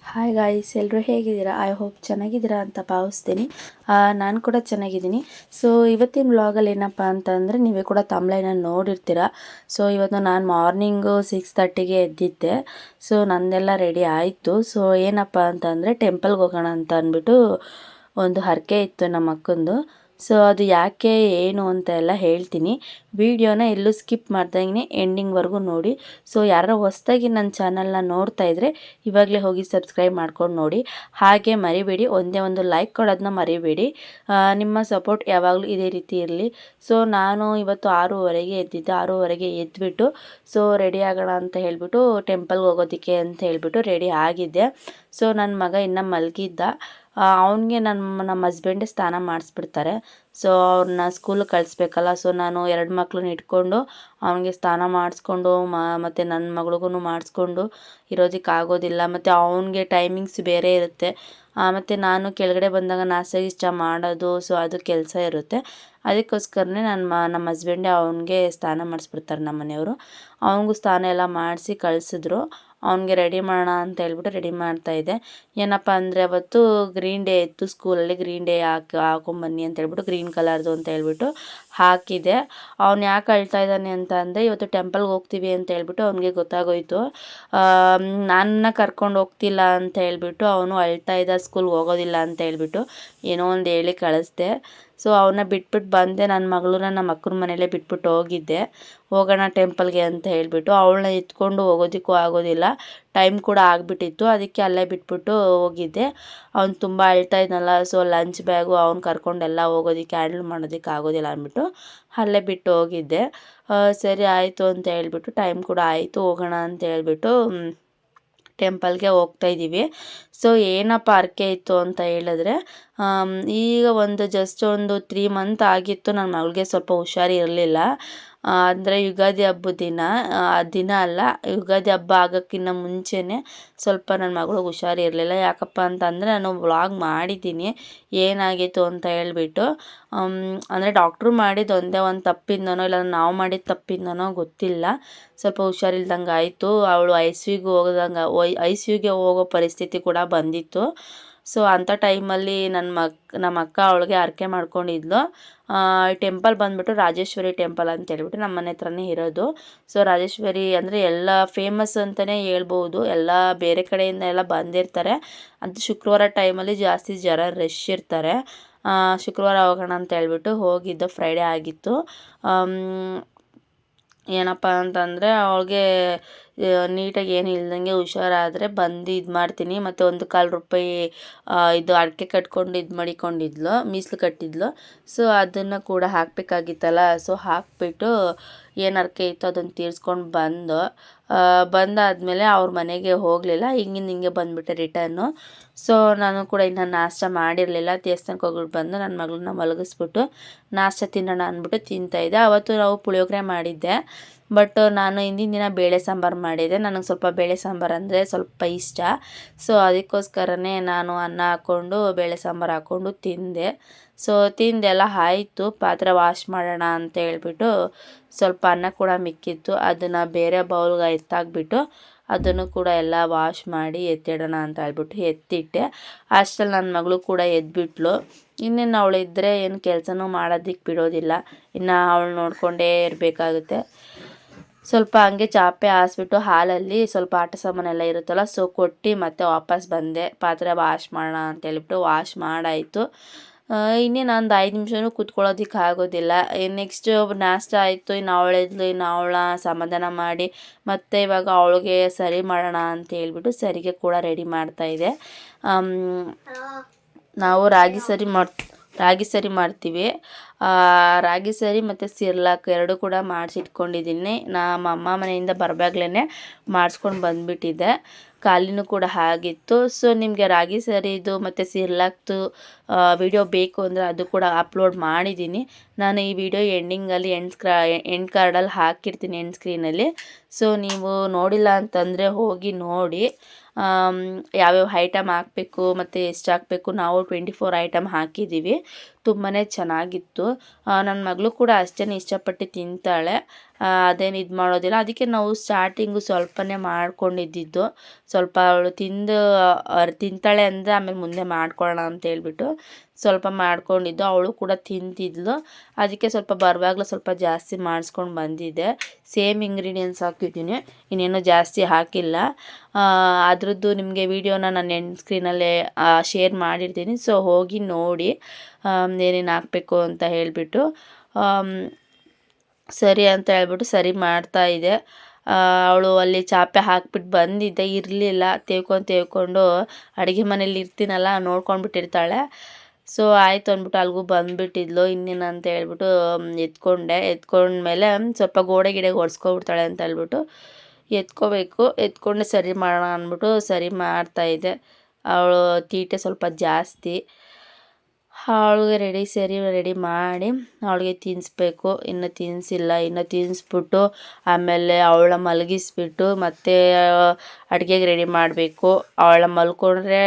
Hi guys, ಎಲ್ಲರೂ ಹೇಗಿದ್ದೀರಾ? I hope ಚೆನ್ನಾಗಿದ್ದೀರಾ ಅಂತ ಭಾವಿಸ್ತೀನಿ. ನಾನು ಕೂಡ ಚೆನ್ನಾಗಿದ್ದೀನಿ. ಸೊ ಇವತ್ತಿನ ವ್ಲಾಗಲ್ಲಿ ಏನಪ್ಪ ಅಂತಂದರೆ, ನೀವೇ ಕೂಡ ತಮ್ಲೈನಲ್ಲಿ ನೋಡಿರ್ತೀರ. ಸೊ ಇವತ್ತು ನಾನು ಮಾರ್ನಿಂಗು 6:30ಗೆ ಎದ್ದಿದ್ದೆ. ಸೊ ನಂದೆಲ್ಲ ರೆಡಿ ಆಯಿತು. ಸೊ ಏನಪ್ಪ ಅಂತಂದರೆ, ಟೆಂಪಲ್ಗೆ ಹೋಗೋಣ ಅಂತ ಅಂದ್ಬಿಟ್ಟು ಒಂದು ಹರಕೆ ಇತ್ತು ನಮ್ಮ ಅಕ್ಕಂದು. ಸೊ ಅದು ಯಾಕೆ ಏನು ಅಂತ ಎಲ್ಲ ಹೇಳ್ತೀನಿ. ವಿಡಿಯೋನ ಎಲ್ಲೂ ಸ್ಕಿಪ್ ಮಾಡ್ದಂಗೆ ಎಂಡಿಂಗ್ವರೆಗೂ ನೋಡಿ. ಸೊ ಯಾರೋ ಹೊಸ್ದಾಗಿ ನನ್ನ ಚಾನಲ್ನ ನೋಡ್ತಾ ಇದ್ದರೆ ಇವಾಗಲೇ ಹೋಗಿ ಸಬ್ಸ್ಕ್ರೈಬ್ ಮಾಡ್ಕೊಂಡು ನೋಡಿ. ಹಾಗೆ ಮರಿಬೇಡಿ, ಒಂದೇ ಒಂದು ಲೈಕ್ ಕೊಡೋದನ್ನ ಮರಿಬೇಡಿ. ನಿಮ್ಮ ಸಪೋರ್ಟ್ ಯಾವಾಗಲೂ ಇದೇ ರೀತಿ ಇರಲಿ. ಸೊ ನಾನು ಇವತ್ತು 6:30ಗೆ ಎದ್ದಿದ್ದೆ. 6:30ಗೆ ಎದ್ಬಿಟ್ಟು ಸೊ ರೆಡಿ ಆಗೋಣ ಅಂತ ಹೇಳಿಬಿಟ್ಟು ಟೆಂಪಲ್ಗೆ ಹೋಗೋದಕ್ಕೆ ಅಂತ ಹೇಳಿಬಿಟ್ಟು ರೆಡಿ ಆಗಿದ್ದೆ. ಸೊ ನನ್ನ ಮಗ ಇನ್ನೂ ಮಲಗಿದ್ದ. ಅವನಿಗೆ ನಮ್ಮ ಹಸ್ಬೆಂಡೇ ಸ್ನಾನ ಮಾಡಿಸ್ಬಿಡ್ತಾರೆ. ಸೊ ಅವ್ರನ್ನ ಸ್ಕೂಲಿಗೆ ಕಳಿಸ್ಬೇಕಲ್ಲ. ಸೊ ನಾನು 2 ಮಕ್ಕಳನ್ನ ಇಟ್ಕೊಂಡು ಅವನಿಗೆ ಸ್ನಾನ ಮಾಡಿಸ್ಕೊಂಡು ಮತ್ತು ನನ್ನ ಮಗಳಿಗೂ ಮಾಡಿಸ್ಕೊಂಡು ಇರೋದಕ್ಕಾಗೋದಿಲ್ಲ. ಮತ್ತು ಅವನಿಗೆ ಟೈಮಿಂಗ್ಸ್ ಬೇರೆ ಇರುತ್ತೆ. ಮತ್ತು ನಾನು ಕೆಳಗಡೆ ಬಂದಾಗ ನಾಷ್ಟ ಗೀಷ್ಟ ಮಾಡೋದು, ಸೊ ಅದು ಕೆಲಸ ಇರುತ್ತೆ. ಅದಕ್ಕೋಸ್ಕರನೇ ನಮ್ಮ ಹಸ್ಬೆಂಡೇ ಅವನಿಗೆ ಸ್ನಾನ ಮಾಡಿಸ್ಬಿಡ್ತಾರೆ ನಮ್ಮ ಮನೆಯವರು. ಅವನಿಗೂ ಸ್ನಾನ ಎಲ್ಲ ಮಾಡಿಸಿ ಕಳಿಸಿದ್ರು. ಅವನಿಗೆ ರೆಡಿ ಮಾಡೋಣ ಅಂತ ಹೇಳ್ಬಿಟ್ಟು ರೆಡಿ ಮಾಡ್ತಾಯಿದ್ದೆ. ಏನಪ್ಪ ಅಂದರೆ ಅವತ್ತು ಗ್ರೀನ್ ಡೇ ಇತ್ತು ಸ್ಕೂಲಲ್ಲಿ. ಗ್ರೀನ್ ಡೇ ಹಾಕೊಂಬನ್ನಿ ಅಂತ ಹೇಳ್ಬಿಟ್ಟು, ಗ್ರೀನ್ ಕಲರ್ದು ಅಂತ ಹೇಳ್ಬಿಟ್ಟು ಹಾಕಿದೆ. ಅವ್ನು ಯಾಕೆ ಅಳ್ತಾ ಇದ್ದಾನೆ ಅಂತ ಅಂದರೆ, ಇವತ್ತು ಟೆಂಪಲ್ಗೆ ಹೋಗ್ತೀವಿ ಅಂತ ಹೇಳ್ಬಿಟ್ಟು ಅವನಿಗೆ ಗೊತ್ತಾಗೋಯಿತು. ನನ್ನ ಕರ್ಕೊಂಡು ಹೋಗ್ತಿಲ್ಲ ಅಂತ ಹೇಳ್ಬಿಟ್ಟು ಅವನು ಅಳ್ತಾ ಇದ್ದ, ಸ್ಕೂಲ್ಗೆ ಹೋಗೋದಿಲ್ಲ ಅಂತ ಹೇಳ್ಬಿಟ್ಟು ಏನೋ ಒಂದು ಹೇಳಿ ಕಳಿಸ್ದೆ. ಸೊ ಅವನ್ನ ಬಿಟ್ಬಿಟ್ಟು ಬಂದೆ. ನನ್ನ ಮಗಳನ್ನ ನಮ್ಮ ಅಕ್ಕನ ಮನೇಲೇ ಬಿಟ್ಬಿಟ್ಟು ಹೋಗಿದ್ದೆ. ಹೋಗೋಣ ಟೆಂಪಲ್ಗೆ ಅಂತ ಹೇಳಿಬಿಟ್ಟು ಅವಳನ್ನ ಎತ್ಕೊಂಡು ಹೋಗೋದಕ್ಕೂ ಆಗೋದಿಲ್ಲ, ಟೈಮ್ ಕೂಡ ಆಗಿಬಿಟ್ಟಿತ್ತು. ಅದಕ್ಕೆ ಅಲ್ಲೇ ಬಿಟ್ಬಿಟ್ಟು ಹೋಗಿದ್ದೆ. ಅವ್ನು ತುಂಬ ಅಳ್ತಾ ಇದ್ನಲ್ಲ. ಸೊ ಲಂಚ್ ಬ್ಯಾಗು ಅವ್ನು ಕರ್ಕೊಂಡೆಲ್ಲ ಹೋಗೋದಕ್ಕೆ ಹ್ಯಾಂಡಲ್ ಮಾಡೋದಕ್ಕೆ ಆಗೋದಿಲ್ಲ ಅಂದ್ಬಿಟ್ಟು ಅಲ್ಲೇ ಬಿಟ್ಟು ಹೋಗಿದ್ದೆ. ಸರಿ ಆಯಿತು ಅಂತ ಹೇಳ್ಬಿಟ್ಟು ಟೈಮ್ ಕೂಡ ಆಯಿತು, ಹೋಗೋಣ ಅಂತ ಹೇಳ್ಬಿಟ್ಟು ಟೆಂಪಲ್ಗೆ ಹೋಗ್ತಾಯಿದ್ದೀವಿ. ಸೊ ಏನಪ್ಪ ಹರಕೆ ಇತ್ತು ಅಂತ ಹೇಳಿದ್ರೆ, ಈಗ ಜಸ್ಟ್ ಒಂದು 3 ಮಂತ್ ಆಗಿತ್ತು. ನನ್ನ ಮಗಳಿಗೆ ಸ್ವಲ್ಪ ಹುಷಾರು ಇರಲಿಲ್ಲ. ಅಂದರೆ ಯುಗಾದಿ ಹಬ್ಬದ ದಿನ ಅಲ್ಲ, ಯುಗಾದಿ ಹಬ್ಬ ಆಗೋಕ್ಕಿಂತ ಮುಂಚೆನೇ ಸ್ವಲ್ಪ ನನ್ನ ಮಗಳಿಗೆ ಹುಷಾರು ಇರಲಿಲ್ಲ. ಯಾಕಪ್ಪ ಅಂತಂದರೆ, ನಾನು ವ್ಲಾಗ್ ಮಾಡಿದ್ದೀನಿ ಏನಾಗಿತ್ತು ಅಂತ ಹೇಳ್ಬಿಟ್ಟು. ಅಂದರೆ ಡಾಕ್ಟ್ರು ಮಾಡಿದ್ದು ಒಂದೇ ಒಂದು ತಪ್ಪಿಂದನೋ ಇಲ್ಲ ನಾವು ಮಾಡಿದ ತಪ್ಪಿಂದನೋ ಗೊತ್ತಿಲ್ಲ, ಸ್ವಲ್ಪ ಹುಷಾರಿಲ್ದಂಗೆ ಆಯಿತು. ಅವಳು ಐ ಸಿ ಯುಗೆ ಹೋಗೋ ಪರಿಸ್ಥಿತಿ ಕೂಡ ಬಂದಿತ್ತು. ಸೊ ಅಂಥ ಟೈಮಲ್ಲಿ ನಮ್ಮ ಅಕ್ಕ ಅವಳಿಗೆ ಹರಕೆ ಮಾಡ್ಕೊಂಡಿದ್ಲು. ಟೆಂಪಲ್ ಬಂದುಬಿಟ್ಟು ರಾಜೇಶ್ವರಿ ಟೆಂಪಲ್ ಅಂತ ಹೇಳ್ಬಿಟ್ಟು ನಮ್ಮ ಮನೆ ಹತ್ರನೇ ಇರೋದು. ಸೊ ರಾಜೇಶ್ವರಿ ಅಂದರೆ ಎಲ್ಲ ಫೇಮಸ್ ಅಂತಲೇ ಹೇಳ್ಬೋದು. ಎಲ್ಲ ಬೇರೆ ಕಡೆಯಿಂದ ಎಲ್ಲ ಬಂದಿರ್ತಾರೆ. ಅದು ಶುಕ್ರವಾರ ಟೈಮಲ್ಲಿ ಜಾಸ್ತಿ ಜನ ರಶ್ ಇರ್ತಾರೆ. ಶುಕ್ರವಾರ ಹೋಗೋಣ ಅಂತ ಹೇಳ್ಬಿಟ್ಟು ಹೋಗಿದ್ದು. ಫ್ರೈಡೇ ಆಗಿತ್ತು. ಏನಪ್ಪ ಅಂತಂದರೆ, ಅವಳಿಗೆ ನೀಟಾಗಿ ಏನು ಇಲ್ದಂಗೆ ಹುಷಾರಾದರೆ ಬಂದು ಇದು ಮಾಡ್ತೀನಿ. ಮತ್ತು 1 ರೂಪಾಯಿ ಇದು ಅಡಿಕೆ ಕಟ್ಕೊಂಡು ಇದು ಮಾಡಿಕೊಂಡಿದ್ಲು, ಮೀಸಲು ಕಟ್ಟಿದ್ಲು. ಸೊ ಅದನ್ನು ಕೂಡ ಹಾಕಬೇಕಾಗಿತ್ತಲ್ಲ. ಸೊ ಹಾಕಿಬಿಟ್ಟು ಏನು ಹರಕೆ ಇತ್ತು ಅದನ್ನು ತೀರಿಸ್ಕೊಂಡು ಬಂದಾದಮೇಲೆ ಅವ್ರ ಮನೆಗೆ ಹೋಗಲಿಲ್ಲ. ಹಿಂಗೆ ಬಂದುಬಿಟ್ಟೆ ರಿಟರ್ನು. ಸೊ ನಾನು ಕೂಡ ಇನ್ನು ನಾಷ್ಟ ಮಾಡಿರಲಿಲ್ಲ. ದೇವಸ್ಥಾನಕ್ಕೆ ಹೋಗ್ಬಿಟ್ಟು ಬಂದು ನನ್ನ ಮಗಳನ್ನ ಮಲಗಿಸ್ಬಿಟ್ಟು ನಾಷ್ಟ ತಿನ್ನೋಣ ಅಂದ್ಬಿಟ್ಟು ತಿಂತಾಯಿದ್ದೆ. ಅವತ್ತು ನಾವು ಪುಳಿಯೋಗರೆ ಮಾಡಿದ್ದೆ. ಬಟ್ ನಾನು ಹಿಂದಿನ ದಿನ ಬೇಳೆ ಸಾಂಬಾರು ಮಾಡಿದ್ದೆ. ನನಗೆ ಸ್ವಲ್ಪ ಬೇಳೆ ಸಾಂಬಾರು ಅಂದರೆ ಸ್ವಲ್ಪ ಇಷ್ಟ. ಸೊ ಅದಕ್ಕೋಸ್ಕರನೇ ನಾನು ಅನ್ನ ಹಾಕ್ಕೊಂಡು ಬೇಳೆ ಸಾಂಬಾರು ಹಾಕ್ಕೊಂಡು ತಿಂದೆ. ಸೊ ತಿಂದೆಲ್ಲ ಆಯಿತು. ಪಾತ್ರೆ ವಾಶ್ ಮಾಡೋಣ ಅಂತ ಹೇಳ್ಬಿಟ್ಟು ಸ್ವಲ್ಪ ಅನ್ನ ಕೂಡ ಮಿಕ್ಕಿತ್ತು. ಅದನ್ನು ಬೇರೆ ಬೌಲ್ಗೆ ಎತ್ತಾಕ್ಬಿಟ್ಟು ಅದನ್ನು ಕೂಡ ಎಲ್ಲ ವಾಶ್ ಮಾಡಿ ಎತ್ತಿಡೋಣ ಅಂತ ಹೇಳ್ಬಿಟ್ಟು ಎತ್ತಿಟ್ಟೆ. ಅಷ್ಟರಲ್ಲಿ ನನ್ನ ಮಗಳು ಕೂಡ ಎದ್ಬಿಟ್ಲು. ಇನ್ನೇನು ಅವಳಿದ್ದರೆ ಏನು ಕೆಲಸನೂ ಮಾಡೋದಕ್ಕೆ ಬಿಡೋದಿಲ್ಲ. ಇನ್ನು ಅವಳು ನೋಡಿಕೊಂಡೇ ಇರಬೇಕಾಗುತ್ತೆ. ಸ್ವಲ್ಪ ಹಂಗೆ ಚಾಪೆ ಹಾಸ್ಬಿಟ್ಟು ಹಾಲಲ್ಲಿ ಸ್ವಲ್ಪ ಆಟ ಸಾಮಾನೆಲ್ಲ ಇರುತ್ತಲ್ಲ, ಸೊ ಕೊಟ್ಟು ಮತ್ತೆ ವಾಪಸ್ ಬಂದೆ. ಪಾತ್ರೆ ವಾಶ್ ಮಾಡೋಣ ಅಂತ ಹೇಳ್ಬಿಟ್ಟು ವಾಶ್ ಮಾಡಾಯಿತು. ಇನ್ನೇನು ಒಂದು 5 ನಿಮಿಷನೂ ಕೂತ್ಕೊಳ್ಳೋದಕ್ಕೆ ಆಗೋದಿಲ್ಲ. ನೆಕ್ಸ್ಟ್ ನಾಷ್ಟ ಆಯಿತು. ಇನ್ನು ಅವಳಿದ್ಲು, ಇನ್ನು ಅವಳ ಸಮಾಧಾನ ಮಾಡಿ ಮತ್ತು ಇವಾಗ ಅವಳಿಗೆ ಸರಿ ಮಾಡೋಣ ಅಂತ ಹೇಳ್ಬಿಟ್ಟು ಸರಿಗೆ ಕೂಡ ರೆಡಿ ಮಾಡ್ತಾಯಿದ್ದೆ. ನಾವು ರಾಗಿ ಸರಿ ಮಾಡ್ತೀವಿ. ರಾಗಿ ಸರಿ ಮತ್ತು ಸಿರ್ಲಾಕ್ 2 ಕೂಡ ಮಾಡಿಸಿಟ್ಕೊಂಡಿದ್ದೀನಿ. ನಮ್ಮ ಅಮ್ಮ ಮನೆಯಿಂದ ಬರಬೇಗ್ಲೇ ಮಾಡಿಸ್ಕೊಂಡು ಬಂದುಬಿಟ್ಟಿದ್ದೆ. ಖಾಲಿನೂ ಕೂಡ ಆಗಿತ್ತು. ಸೊ ನಿಮಗೆ ರಾಗಿ ಸರಿದು ಮತ್ತು ಸಿರ್ಲಾಕ್ದು ವಿಡಿಯೋ ಬೇಕು ಅಂದರೆ ಅದು ಕೂಡ ಅಪ್ಲೋಡ್ ಮಾಡಿದ್ದೀನಿ. ನಾನು ಈ ವಿಡಿಯೋ ಎಂಡಿಂಗಲ್ಲಿ ಎಂಡ್ ಕಾರ್ಡಲ್ಲಿ ಹಾಕಿರ್ತೀನಿ, ಎಂಡ್ ಸ್ಕ್ರೀನಲ್ಲಿ. ಸೊ ನೀವು ನೋಡಿಲ್ಲ ಅಂತಂದರೆ ಹೋಗಿ ನೋಡಿ. ಯಾವ್ಯಾವ ಐಟಮ್ ಹಾಕಬೇಕು ಮತ್ತು ಎಷ್ಟು ಹಾಕಬೇಕು. ನಾವು 24 ಐಟಮ್ ಹಾಕಿದ್ದೀವಿ. ತುಂಬಾ ಚೆನ್ನಾಗಿತ್ತು. ನನ್ನ ಮಗಳು ಕೂಡ ಅಷ್ಟೇ ಇಷ್ಟಪಟ್ಟು ತಿಂತಾಳೆ. ಅದೇನು ಇದು ಮಾಡೋದಿಲ್ಲ. ಅದಕ್ಕೆ ನಾವು ಸ್ಟಾರ್ಟಿಂಗು ಸ್ವಲ್ಪನೇ ಮಾಡ್ಕೊಂಡಿದ್ದಿದ್ದು. ಸ್ವಲ್ಪ ಅವಳು ತಿಂತಾಳೆ ಅಂದರೆ ಆಮೇಲೆ ಮುಂದೆ ಮಾಡ್ಕೊಳ್ಳೋಣ ಅಂತ ಹೇಳ್ಬಿಟ್ಟು ಸ್ವಲ್ಪ ಮಾಡ್ಕೊಂಡಿದ್ದು. ಅವಳು ಕೂಡ ತಿಂತಿದ್ಲು. ಅದಕ್ಕೆ ಸ್ವಲ್ಪ ಬರುವಾಗಲೂ ಸ್ವಲ್ಪ ಜಾಸ್ತಿ ಮಾಡಿಸ್ಕೊಂಡು ಬಂದಿದ್ದೆ. ಸೇಮ್ ಇಂಗ್ರೀಡಿಯೆಂಟ್ಸ್ ಹಾಕಿದ್ದೀನಿ, ಇನ್ನೇನು ಜಾಸ್ತಿ ಹಾಕಿಲ್ಲ. ಅದ್ರದ್ದು ನಿಮಗೆ ವೀಡಿಯೋನ ನಾನು ಎಂಡ್ ಸ್ಕ್ರೀನಲ್ಲೇ ಶೇರ್ ಮಾಡಿರ್ತೀನಿ. ಸೊ ಹೋಗಿ ನೋಡಿ ಏನೇನು ಹಾಕಬೇಕು ಅಂತ ಹೇಳಿಬಿಟ್ಟು. ಸರಿ ಅಂತ ಹೇಳ್ಬಿಟ್ಟು ಸರಿ ಮಾಡ್ತಾಯಿದ್ದೆ. ಅವಳು ಅಲ್ಲಿ ಚಾಪೆ ಹಾಕ್ಬಿಟ್ಟು ಬಂದಿದ್ದೆ, ಇರಲಿಲ್ಲ. ತೇವ್ಕೊಂಡು ಅಡುಗೆ ಮನೇಲಿ ಇರ್ತೀನಲ್ಲ, ನೋಡ್ಕೊಂಡ್ಬಿಟ್ಟಿರ್ತಾಳೆ. ಸೊ ಆಯಿತು ಅಂದ್ಬಿಟ್ಟು ಅಲ್ಲಿಗೂ ಬಂದುಬಿಟ್ಟಿದ್ಲು. ಇನ್ನೇನು ಅಂತ ಹೇಳ್ಬಿಟ್ಟು ಎತ್ಕೊಂಡ್ಮೇಲೆ ಸ್ವಲ್ಪ ಗೋಡೆ ಗಿಡೆಗೆ ಒರೆಸ್ಕೊಬಿಡ್ತಾಳೆ ಅಂತ ಹೇಳ್ಬಿಟ್ಟು ಎತ್ಕೊಂಡು ಸರಿ ಮಾಡೋಣ ಅಂದ್ಬಿಟ್ಟು ಸರಿ ಮಾಡ್ತಾಯಿದ್ದೆ. ಅವಳು ತೀಟೆ ಸ್ವಲ್ಪ ಜಾಸ್ತಿ. ಅವಳಿಗೆ ರೆಡಿ ಮಾಡಿ ಅವಳಿಗೆ ತಿನ್ನಿಸ್ಬೇಕು. ಇನ್ನು ತಿನ್ನಿಸಿಲ್ಲ, ಇನ್ನು ತಿನ್ನಿಸ್ಬಿಟ್ಟು ಆಮೇಲೆ ಅವಳ ಮಲಗಿಸ್ಬಿಟ್ಟು ಮತ್ತೆ ಅಡುಗೆಗೆ ರೆಡಿ ಮಾಡಬೇಕು. ಅವಳ ಮಲ್ಕೊಂಡ್ರೆ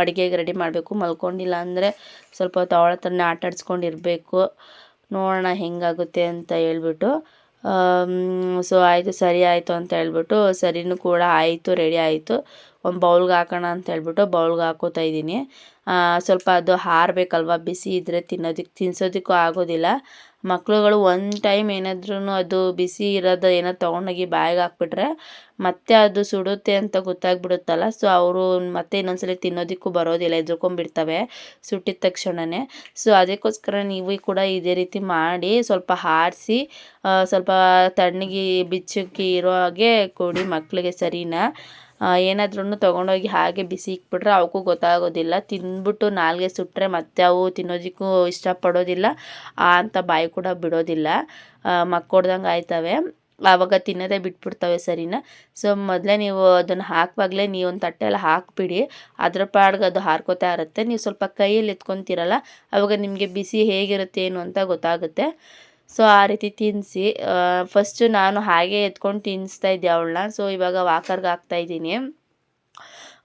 ಅಡುಗೆಗೆ ರೆಡಿ ಮಾಡಬೇಕು, ಮಲ್ಕೊಂಡಿಲ್ಲ ಅಂದರೆ ಸ್ವಲ್ಪ ಹೊತ್ತು ಅವಳ ಹತ್ರನೇ ಆಟ ಆಡಿಸ್ಕೊಂಡಿರ್ಬೇಕು. ನೋಡೋಣ ಹೆಂಗಾಗುತ್ತೆ ಅಂತ ಹೇಳ್ಬಿಟ್ಟು. ಸೊ ಆಯಿತು, ಸರಿ ಆಯಿತು ಅಂತ ಹೇಳ್ಬಿಟ್ಟು ಸರಿನೂ ಕೂಡ ಆಯಿತು, ರೆಡಿ ಆಯಿತು. ಒಂದು ಬೌಲ್ಗೆ ಹಾಕೋಣ ಅಂತ ಹೇಳ್ಬಿಟ್ಟು ಬೌಲ್ಗೆ ಹಾಕೋತಾ ಇದ್ದೀನಿ. ಸ್ವಲ್ಪ ಅದು ಹಾರಬೇಕಲ್ವ, ಬಿಸಿ ಇದ್ದರೆ ತಿನ್ನಿಸೋದಕ್ಕೂ ಆಗೋದಿಲ್ಲ. ಮಕ್ಕಳುಗಳು ಒಂದು ಟೈಮ್ ಏನಾದ್ರೂ ಅದು ಬಿಸಿ ಇರೋದು ಏನೋ ತೊಗೊಂಡೋಗಿ ಬಾಯಿಗೆ ಹಾಕ್ಬಿಟ್ರೆ ಮತ್ತೆ ಅದು ಸುಡುತ್ತೆ ಅಂತ ಗೊತ್ತಾಗ್ಬಿಡುತ್ತಲ್ಲ. ಸೊ ಅವರು ಮತ್ತೆ ಇನ್ನೊಂದ್ಸಲ ತಿನ್ನೋದಕ್ಕೂ ಬರೋದಿಲ್ಲ, ಎದ್ರುಕೊಂಡ್ಬಿಡ್ತವೆ ಸುಟ್ಟಿದ ತಕ್ಷಣವೇ. ಸೊ ಅದಕ್ಕೋಸ್ಕರ ನೀವು ಕೂಡ ಇದೇ ರೀತಿ ಮಾಡಿ ಸ್ವಲ್ಪ ಹಾರಿಸಿ ಸ್ವಲ್ಪ ತಣ್ಣಗೆ ಬಿಚ್ಚಕ್ಕೆ ಇರೋ ಹಾಗೆ ಕೊಡಿ ಮಕ್ಕಳಿಗೆ, ಸರಿನಾ? ಏನಾದ್ರೂ ತೊಗೊಂಡೋಗಿ ಹಾಗೆ ಬಿಸಿ ಇಕ್ಬಿಟ್ರೆ ಅವಕ್ಕೂ ಗೊತ್ತಾಗೋದಿಲ್ಲ. ತಿಂದ್ಬಿಟ್ಟು ನಾಲ್ಗೆ ಸುಟ್ಟರೆ ಮತ್ತೆ ಅವು ತಿನ್ನೋದಕ್ಕೂ ಇಷ್ಟಪಡೋದಿಲ್ಲ, ಅಂತ ಬಾಯಿ ಕೂಡ ಬಿಡೋದಿಲ್ಲ. ಮಕ್ಕೊಡ್ದಂಗೆ ಆಯ್ತವೆ, ಆವಾಗ ತಿನ್ನೋದೇ ಬಿಟ್ಬಿಡ್ತವೆ, ಸರಿನಾ? ಸೊ ಮೊದಲೇ ನೀವು ಅದನ್ನು ಹಾಕುವಾಗಲೇ ನೀವು ಒಂದು ತಟ್ಟೆಲ್ಲ ಹಾಕಿಬಿಡಿ. ಅದ್ರ ಪಾಡ್ಗೆ ಅದು ಹಾರ್ಕೋತಾ ಇರುತ್ತೆ. ನೀವು ಸ್ವಲ್ಪ ಕೈಯಲ್ಲಿ ಎತ್ಕೊತೀರಲ್ಲ, ಆವಾಗ ನಿಮಗೆ ಬಿಸಿ ಹೇಗಿರುತ್ತೆ ಏನು ಅಂತ ಗೊತ್ತಾಗುತ್ತೆ. ಸೊ ಆ ರೀತಿ ತಿನ್ನಿಸಿ. ಫಸ್ಟು ನಾನು ಹಾಗೆ ಎತ್ಕೊಂಡು ತಿನ್ನಿಸ್ತಾ ಇದ್ದೆ ಅವಳನ್ನ. ಸೊ ಇವಾಗ ವಾಕರ್ಗೆ ಹಾಕ್ತಾಯಿದ್ದೀನಿ.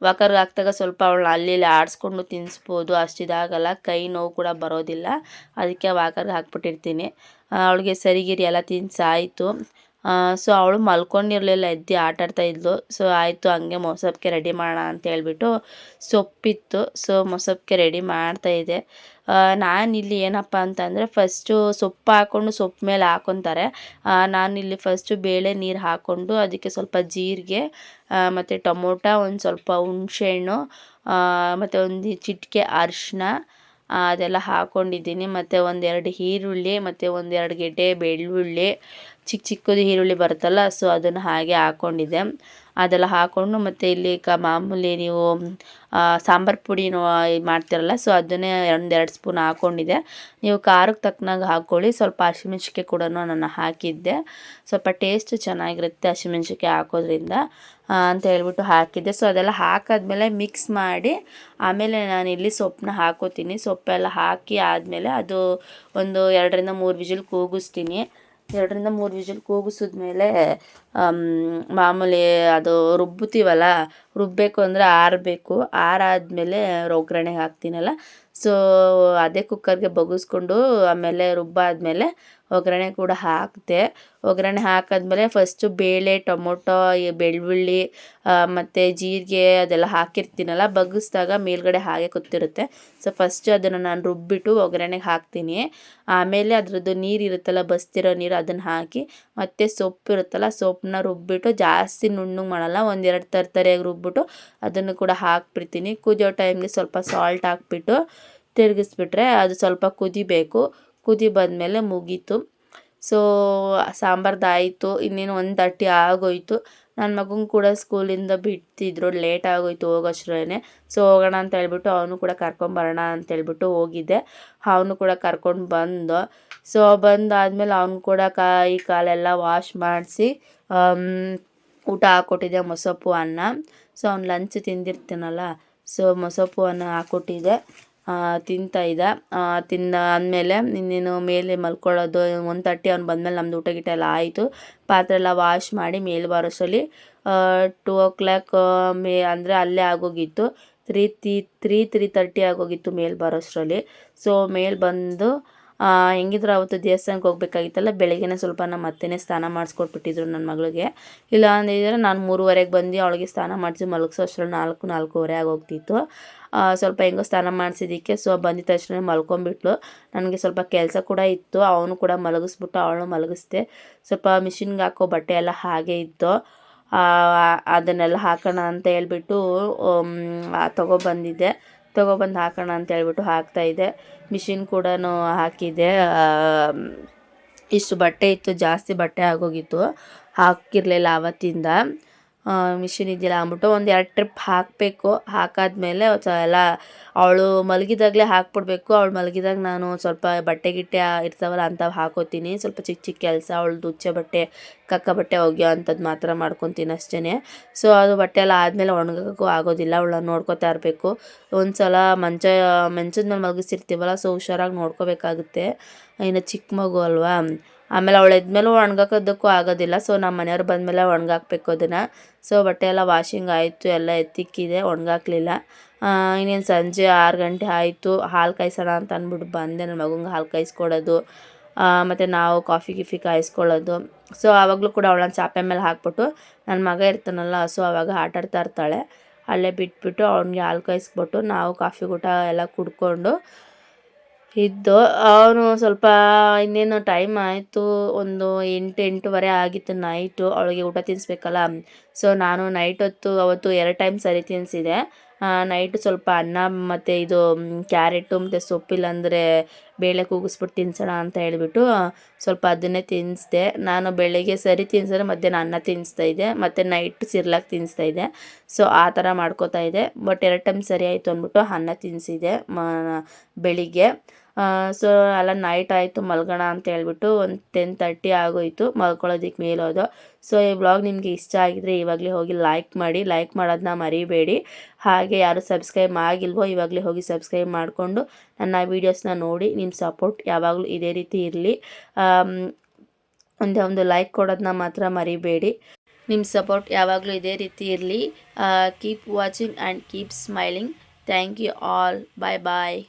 ವಾಕರ್ಗೆ ಹಾಕಿದಾಗ ಸ್ವಲ್ಪ ಅವಳನ್ನ ಅಲ್ಲಿ ಆಡಿಸ್ಕೊಂಡು ತಿನ್ನಿಸ್ಬೋದು, ಅಷ್ಟಿದಾಗಲ್ಲ, ಕೈ ನೋವು ಕೂಡ ಬರೋದಿಲ್ಲ. ಅದಕ್ಕೆ ವಾಕರ್ಗೆ ಹಾಕ್ಬಿಟ್ಟಿರ್ತೀನಿ. ಅವಳಿಗೆ ಸರಿಗಿರಿ ಎಲ್ಲ ತಿನ್ನಿಸಾಯಿತು. ಸೊ ಅವಳು ಮಲ್ಕೊಂಡಿರಲಿಲ್ಲ, ಎದ್ದು ಆಟಾಡ್ತಾ ಇದ್ಲು. ಸೊ ಆಯಿತು, ಹಂಗೆ ಮೊಸಪ್ಗೆ ರೆಡಿ ಮಾಡೋಣ ಅಂತ ಹೇಳ್ಬಿಟ್ಟು ಸೊಪ್ಪಿತ್ತು. ಸೊ ಮೊಸಪ್ಗೆ ರೆಡಿ ಮಾಡ್ತಾಯಿದ್ದೆ. ನಾನಿಲ್ಲಿ ಏನಪ್ಪ ಅಂತಂದರೆ ಫಸ್ಟು ಸೊಪ್ಪು ಹಾಕ್ಕೊಂಡು ಸೊಪ್ಪು ಮೇಲೆ ಹಾಕ್ಕೊತಾರೆ. ನಾನಿಲ್ಲಿ ಫಸ್ಟು ಬೇಳೆ ನೀರು ಹಾಕ್ಕೊಂಡು ಅದಕ್ಕೆ ಸ್ವಲ್ಪ ಜೀರಿಗೆ ಮತ್ತು ಟೊಮೊಟೊ, ಒಂದು ಸ್ವಲ್ಪ ಹುಣಸೆಹಣ್ಣು ಮತ್ತು ಒಂದು ಚಿಟಿಕೆ ಅರಿಶಿನ ಅದೆಲ್ಲ ಹಾಕ್ಕೊಂಡಿದ್ದೀನಿ. ಮತ್ತು ಒಂದೆರಡು ಈರುಳ್ಳಿ ಮತ್ತು ಒಂದೆರಡು ಗೆಡ್ಡೆ ಬೆಳ್ಳುಳ್ಳಿ, ಚಿಕ್ಕದು ಈರುಳ್ಳಿ ಬರುತ್ತಲ್ಲ, ಸೊ ಅದನ್ನು ಹಾಗೆ ಹಾಕ್ಕೊಂಡಿದ್ದೆ. ಅದೆಲ್ಲ ಹಾಕ್ಕೊಂಡು ಮತ್ತು ಇಲ್ಲಿ ಮಾಮೂಲಿ ನೀವು ಸಾಂಬಾರು ಪುಡಿ ಮಾಡ್ತಿರಲ್ಲ, ಸೊ ಅದನ್ನೇ ಒಂದೆರಡು ಸ್ಪೂನ್ ಹಾಕ್ಕೊಂಡಿದ್ದೆ. ನೀವು ಖಾರಕ್ಕೆ ತಕ್ಕನಾಗ ಹಾಕ್ಕೊಳ್ಳಿ. ಸ್ವಲ್ಪ ಹಸಿಮೆಣ್ಸಿಕಾಯಿ ಕೂಡ ನಾನು ಹಾಕಿದ್ದೆ, ಸ್ವಲ್ಪ ಟೇಸ್ಟ್ ಚೆನ್ನಾಗಿರುತ್ತೆ ಹಸಿಮೆಣ್ಸಿಕಾಯಿ ಹಾಕೋದ್ರಿಂದ ಅಂತ ಹೇಳ್ಬಿಟ್ಟು ಹಾಕಿದ್ದೆ. ಸೊ ಅದೆಲ್ಲ ಹಾಕಾದ್ಮೇಲೆ ಮಿಕ್ಸ್ ಮಾಡಿ ಆಮೇಲೆ ನಾನಿಲ್ಲಿ ಸೊಪ್ಪನ್ನ ಹಾಕೋತೀನಿ. ಸೊಪ್ಪೆಲ್ಲ ಹಾಕಿ ಆದಮೇಲೆ ಅದು ಒಂದು 2ರಿಂದ 3 ವಿಜಿಲ್ ಕೂಗಿಸ್ತೀನಿ. 2ರಿಂದ 3 ವಿಜಿಲ್ ಕೂಗಿಸಿದ್ಮೇಲೆ ಮಾಮೂಲಿ ಅದು ರುಬ್ಬುತ್ತೀವಲ್ಲ, ರುಬ್ಬಬೇಕು ಅಂದರೆ ಆರಬೇಕು. ಆರಾದಮೇಲೆ ಒಗ್ಗರಣೆಗೆ ಹಾಕ್ತೀನಲ್ಲ, ಸೊ ಅದೇ ಕುಕ್ಕರ್ಗೆ ಬಗ್ಗಿಸ್ಕೊಂಡು ಆಮೇಲೆ ರುಬ್ಬಾದ್ಮೇಲೆ ಒಗ್ಗರಣೆ ಕೂಡ ಹಾಕಿದೆ. ಒಗ್ಗರಣೆ ಹಾಕಾದ್ಮೇಲೆ ಫಸ್ಟು ಬೇಳೆ, ಟೊಮೊಟೊ, ಬೆಳ್ಳುಳ್ಳಿ ಮತ್ತು ಜೀರಿಗೆ ಅದೆಲ್ಲ ಹಾಕಿರ್ತೀನಲ್ಲ, ಬಗ್ಗಿಸ್ದಾಗ ಮೇಲ್ಗಡೆ ಹಾಗೆ ಕೂತಿರುತ್ತೆ. ಸೊ ಫಸ್ಟು ಅದನ್ನು ನಾನು ರುಬ್ಬಿಟ್ಟು ಒಗ್ಗರಣೆಗೆ ಹಾಕ್ತೀನಿ. ಆಮೇಲೆ ಅದರದ್ದು ನೀರು ಇರುತ್ತಲ್ಲ, ಬಸ್ತಿರೋ ನೀರು, ಅದನ್ನು ಹಾಕಿ ಮತ್ತು ಸೊಪ್ಪು ಇರುತ್ತಲ್ಲ, ಸೊಪ್ಪನ್ನ ರುಬ್ಬಿಟ್ಟು ಜಾಸ್ತಿ ನುಣ್ಣಗೆ ಮಾಡಲ್ಲ, ಒಂದೆರಡು ತರಿಯಾಗಿ ರುಬ್ಬಿಟ್ಟು ಅದನ್ನು ಕೂಡ ಹಾಕ್ಬಿಡ್ತೀನಿ. ಕುದಿಯೋ ಟೈಮ್ಗೆ ಸ್ವಲ್ಪ ಸಾಲ್ಟ್ ಹಾಕ್ಬಿಟ್ಟು ತಿರುಗಿಸ್ಬಿಟ್ರೆ ಅದು ಸ್ವಲ್ಪ ಕುದಿಬೇಕು. ಕುದಿ ಬಂದಮೇಲೆ ಮುಗೀತು. ಸೊ ಸಾಂಬಾರ್ದಾಯಿತು. ಇನ್ನೇನು 1:30 ಆಗೋಯಿತು. ನನ್ನ ಮಗನ ಕೂಡ ಸ್ಕೂಲಿಂದ ಬಿಡ್ತಿದ್ರು, ಲೇಟ್ ಆಗೋಯಿತು ಹೋಗೋಷ್ಟ್ರೇ. ಸೊ ಹೋಗೋಣ ಅಂತ ಹೇಳ್ಬಿಟ್ಟು ಅವನು ಕೂಡ ಕರ್ಕೊಂಬರೋಣ ಅಂತೇಳ್ಬಿಟ್ಟು ಹೋಗಿದ್ದೆ. ಅವನು ಕೂಡ ಕರ್ಕೊಂಡು ಬಂದು. ಸೊ ಬಂದಾದಮೇಲೆ ಅವನು ಕೂಡ ಕೈ ಕಾಲೆಲ್ಲ ವಾಶ್ ಮಾಡಿಸಿ ಊಟ ಹಾಕ್ಕೊಟ್ಟಿದ್ದೆ, ಮೊಸಪ್ಪು ಅನ್ನ. ಸೊ ಅವ್ನು ಲಂಚ್ ತಿಂದಿರ್ತೀನಲ್ಲ, ಸೊ ಮೊಸಪ್ಪು ಅನ್ನ ಹಾಕ್ಕೊಟ್ಟಿದ್ದೆ, ತಿಂತಾಯಿದ್ದ. ತಿಂದಾದಮೇಲೆ ಇನ್ನೇನು ಮೇಲೆ ಮಲ್ಕೊಳ್ಳೋದು. 1:30 ಅವ್ನು ಬಂದಮೇಲೆ ನಮ್ಮದು ಊಟ ಗೀಟ ಎಲ್ಲ ಆಯಿತು. ಪಾತ್ರೆ ಎಲ್ಲ ವಾಶ್ ಮಾಡಿ ಮೇಲೆ ಬರೋಷ್ಟರಲ್ಲಿ 2 o'clock ಅಂದರೆ ಅಲ್ಲೇ ಆಗೋಗಿತ್ತು. 3:30 ಆಗೋಗಿತ್ತು ಮೇಲೆ ಬರೋಷ್ಟರಲ್ಲಿ. ಸೊ ಮೇಲೆ ಬಂದು ಹೆಂಗಿದ್ರು ಅವತ್ತು ದೇವಸ್ಥಾನಕ್ಕೆ ಹೋಗ್ಬೇಕಾಗಿತ್ತಲ್ಲ, ಬೆಳಗ್ಗೆನೇ ಸ್ವಲ್ಪ ನಮ್ಮ ಅತ್ತೆನೇ ಸ್ನಾನ ಮಾಡಿಸ್ಕೊಟ್ಬಿಟ್ಟಿದ್ರು ನನ್ನ ಮಗಳಿಗೆ. ಇಲ್ಲ ಅಂದಿದ್ರೆ ನಾನು 3:30ಗೆ ಬಂದು ಅವಳಿಗೆ ಸ್ನಾನ ಮಾಡಿಸಿ ಮಲಗಿಸೋ ಅಷ್ಟರಲ್ಲಿ 4:30 ಆಗೋಗ್ತಿತ್ತು. ಸ್ವಲ್ಪ ಹೆಂಗೋ ಸ್ನಾನ ಮಾಡಿಸಿದ್ದಕ್ಕೆ ಸೊ ಬಂದಿದ್ದ ತಕ್ಷಣ ಮಲ್ಕೊಂಬಿಟ್ಲು. ನನಗೆ ಸ್ವಲ್ಪ ಕೆಲಸ ಕೂಡ ಇತ್ತು, ಅವನು ಕೂಡ ಮಲಗಿಸ್ಬಿಟ್ಟು ಅವಳನ್ನು ಮಲಗಿಸ್ದೆ. ಸ್ವಲ್ಪ ಮಿಷಿನ್ಗೆ ಹಾಕೋ ಬಟ್ಟೆ ಎಲ್ಲ ಹಾಗೆ ಇತ್ತು, ಅದನ್ನೆಲ್ಲ ಹಾಕೋಣ ಅಂತ ಹೇಳ್ಬಿಟ್ಟು ತೊಗೊಬಂದು ಹಾಕೋಣ ಅಂತ ಹೇಳ್ಬಿಟ್ಟು ಹಾಕ್ತಾಯಿದ್ದೆ. ಮಿಷಿನ್ ಕೂಡ ಹಾಕಿದ್ದೆ. ಇಷ್ಟು ಬಟ್ಟೆ ಇತ್ತು, ಜಾಸ್ತಿ ಬಟ್ಟೆ ಆಗೋಗಿತ್ತು, ಹಾಕಿರಲಿಲ್ಲ ಆವತ್ತಿಂದ. ಮಿಷಿನ್ ಇದೆಯಲ್ಲ ಅಂದ್ಬಿಟ್ಟು ಒಂದು 2 ಟ್ರಿಪ್ ಹಾಕಬೇಕು. ಹಾಕಾದ್ಮೇಲೆ ಎಲ್ಲ ಅವಳು ಮಲಗಿದಾಗಲೇ ಹಾಕ್ಬಿಡ್ಬೇಕು. ಅವಳು ಮಲಗಿದಾಗ ನಾನು ಸ್ವಲ್ಪ ಬಟ್ಟೆ ಗಿಟ್ಟೆ ಇರ್ತಾವಲ್ಲ ಅಂಥವು ಹಾಕೋತೀನಿ. ಸ್ವಲ್ಪ ಚಿಕ್ಕ ಚಿಕ್ಕ ಕೆಲಸ, ಅವಳದು ಉಚ್ಚೆ ಬಟ್ಟೆ ಕಕ್ಕ ಬಟ್ಟೆ ಒಗೆಯೋ ಅಂಥದ್ದು ಮಾತ್ರ ಮಾಡ್ಕೊತೀನಿ ಅಷ್ಟೇ. ಸೊ ಅದು ಬಟ್ಟೆ ಎಲ್ಲ ಆದಮೇಲೆ ಒಣಗೋಕ್ಕೂ ಆಗೋದಿಲ್ಲ, ಅವಳನ್ನ ನೋಡ್ಕೊತಾ ಇರಬೇಕು. ಒಂದು ಸಲ ಮಂಚದ ಮೇಲೆ ಮಲಗಿಸಿರ್ತೀವಲ್ಲ, ಸೊ ಹುಷಾರಾಗಿ ನೋಡ್ಕೋಬೇಕಾಗುತ್ತೆ, ಇನ್ನು ಚಿಕ್ಕ ಮಗು ಅಲ್ವಾ. ಆಮೇಲೆ ಅವಳು ಎದ್ಮೇಲೂ ಒಣಗಾಕೋದಕ್ಕೂ ಆಗೋದಿಲ್ಲ. ಸೊ ನಮ್ಮ ಮನೆಯವ್ರು ಬಂದಮೇಲೆ ಒಣಗಾಕಬೇಕು ಅದನ್ನು. ಸೊ ಬಟ್ಟೆ ಎಲ್ಲ ವಾಷಿಂಗ್ ಆಯಿತು, ಎಲ್ಲ ಎತ್ತಿಕ್ಕಿದೆ, ಒಣಗಾಕಲಿಲ್ಲ. ಇನ್ನೇನು ಸಂಜೆ 6 ಗಂಟೆ ಆಯಿತು. ಹಾಲು ಕಾಯಿಸೋಣ ಅಂತ ಅಂದ್ಬಿಟ್ಟು ಬಂದೆ. ನನ್ನ ಮಗಂಗೆ ಹಾಲು ಕಾಯಿಸ್ಕೊಡೋದು, ಮತ್ತು ನಾವು ಕಾಫಿ ಕಾಯಿಸ್ಕೊಳ್ಳೋದು. ಸೊ ಆವಾಗಲೂ ಕೂಡ ಅವಳನ್ನ ಚಾಪೆ ಮೇಲೆ ಹಾಕ್ಬಿಟ್ಟು ನನ್ನ ಮಗ ಇರ್ತಾನಲ್ಲ, ಸೊ ಆವಾಗ ಆಟಾಡ್ತಾ ಇರ್ತಾಳೆ, ಅಲ್ಲೇ ಬಿಟ್ಬಿಟ್ಟು ಅವ್ನಿಗೆ ಹಾಲು ಕಾಯಿಸ್ಬಿಟ್ಟು ನಾವು ಕಾಫಿ ಊಟ ಎಲ್ಲ ಕುಡ್ಕೊಂಡು ಇದ್ದು. ಅವನು ಸ್ವಲ್ಪ ಇನ್ನೇನು ಟೈಮ್ ಆಯಿತು, ಒಂದು 8-8:30 ಆಗಿತ್ತು ನೈಟು. ಅವಳಿಗೆ ಊಟ ತಿನ್ನಿಸ್ಬೇಕಲ್ಲ. ಸೊ ನಾನು ನೈಟ್ ಹೊತ್ತು ಅವತ್ತು 2 ಟೈಮ್ ಸರಿ ತಿನ್ನಿಸಿದೆ. ನೈಟು ಸ್ವಲ್ಪ ಅನ್ನ ಮತ್ತು ಇದು ಕ್ಯಾರೆಟು ಮತ್ತು ಸೊಪ್ಪಿಲ್ಲಾಂದರೆ ಬೇಳೆ ಕೂಗಿಸ್ಬಿಟ್ಟು ತಿನ್ನಿಸೋಣ ಅಂತ ಹೇಳಿಬಿಟ್ಟು ಸ್ವಲ್ಪ ಅದನ್ನೇ ತಿನ್ನಿಸ್ದೆ. ನಾನು ಬೆಳಗ್ಗೆ ಸರಿ ತಿನ್ನಿಸಿದ್ರೆ ಮಧ್ಯಾಹ್ನ ಅನ್ನ ತಿನ್ನಿಸ್ತಾಯಿದ್ದೆ, ಮತ್ತು ನೈಟ್ ಸಿರ್ಲಾಕ್ ತಿನ್ನಿಸ್ತಾಯಿದ್ದೆ. ಸೊ ಆ ಥರ ಮಾಡ್ಕೋತಾ ಇದ್ದೆ. ಬಟ್ 2 ಟೈಮ್ ಸರಿ ಆಯಿತು ಅಂದ್ಬಿಟ್ಟು ಅನ್ನ ತಿನ್ನಿಸಿದೆ ಬೆಳಿಗ್ಗೆ. ಸೊ ಎಲ್ಲ ನೈಟ್ ಆಯಿತು, ಮಲ್ಗೋಣ ಅಂತ ಹೇಳ್ಬಿಟ್ಟು ಒಂದು 10:30 ಆಗೋಯಿತು ಮಲ್ಕೊಳ್ಳೋದಕ್ಕೆ ಮೇಲೋದು. ಸೊ ಈ ವ್ಲಾಗ್ ನಿಮಗೆ ಇಷ್ಟ ಆಗಿದರೆ ಇವಾಗಲೇ ಹೋಗಿ ಲೈಕ್ ಮಾಡಿ, ಲೈಕ್ ಮಾಡೋದನ್ನ ಮರಿಬೇಡಿ. ಹಾಗೆ ಯಾರು ಸಬ್ಸ್ಕ್ರೈಬ್ ಆಗಿಲ್ವೋ ಇವಾಗಲೇ ಹೋಗಿ ಸಬ್ಸ್ಕ್ರೈಬ್ ಮಾಡಿಕೊಂಡು ನನ್ನ ವೀಡಿಯೋಸ್ನ ನೋಡಿ. ನಿಮ್ಮ ಸಪೋರ್ಟ್ ಯಾವಾಗಲೂ ಇದೇ ರೀತಿ ಇರಲಿ. ಒಂದು ಲೈಕ್ ಕೊಡೋದನ್ನ ಮಾತ್ರ ಮರಿಬೇಡಿ. ನಿಮ್ಮ ಸಪೋರ್ಟ್ ಯಾವಾಗಲೂ ಇದೇ ರೀತಿ ಇರಲಿ. Keep watching and keep smiling. Thank you all. Bye bye.